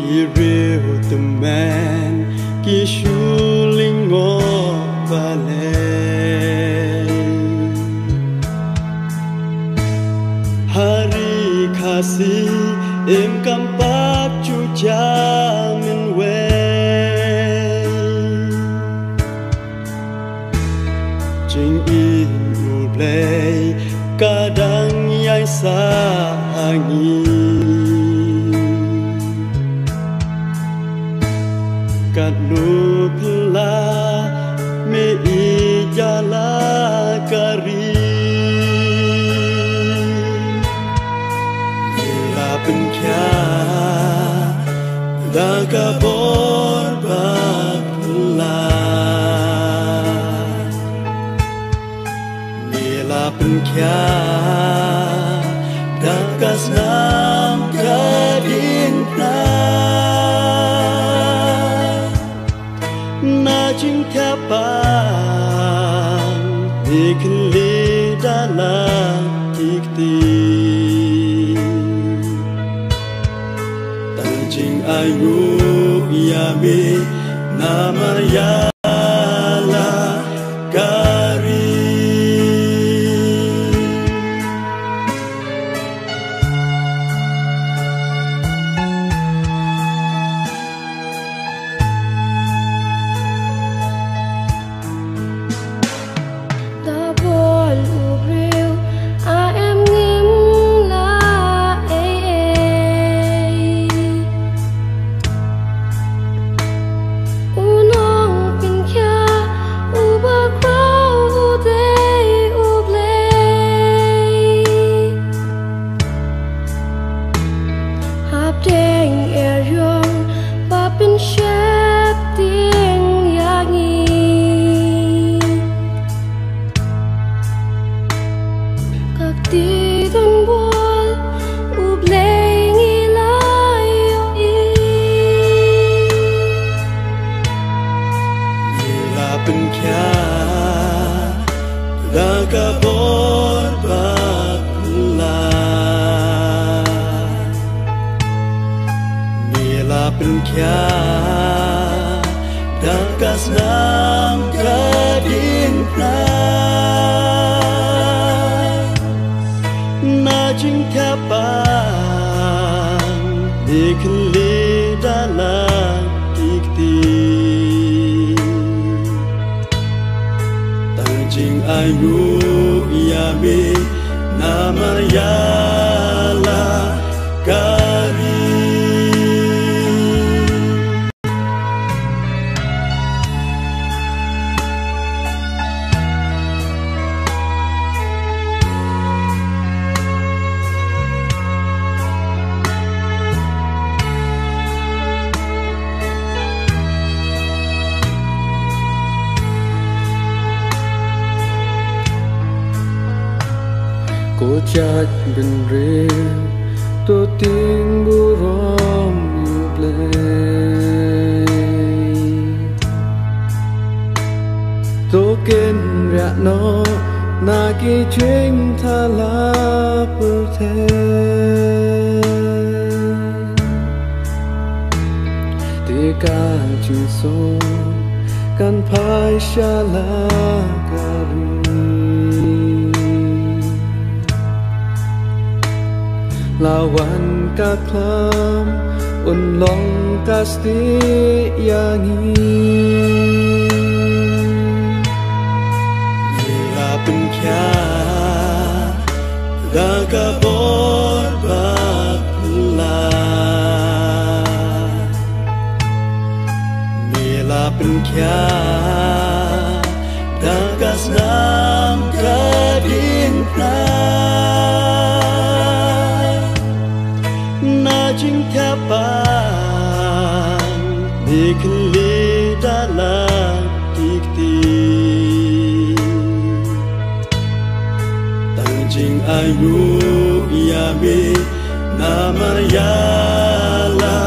real the man ki shuling ngo vale hari khasi em kampat chu jamin we jing in u play kadang yai sa angi kat nu pla me i jala kari la pen kya da ka bor ba pla me la pen kya da ka sam ka din na chính theo bạn vì kinh lý đã là kịch tình tăng trình ai ngu ya mi namaya la kari Daga bor bakla Mila penkya Daga senam kadin pra Najing kapang Dikli dalam dikti Jing ai nu ya mi namaya la kari Cô chát bên riêng tôi tiếng bu rom yêu play tôi kén rạ nó na ki chuyên tha la per the ti ka chu so kan phai sha la karu lawan ka klam un long kasti yangi la pen kya daga bor bakla la pen kya daga snam kadin pra Najing kapang Dikli dalam dikti Tanjing ayu ya mi namaya la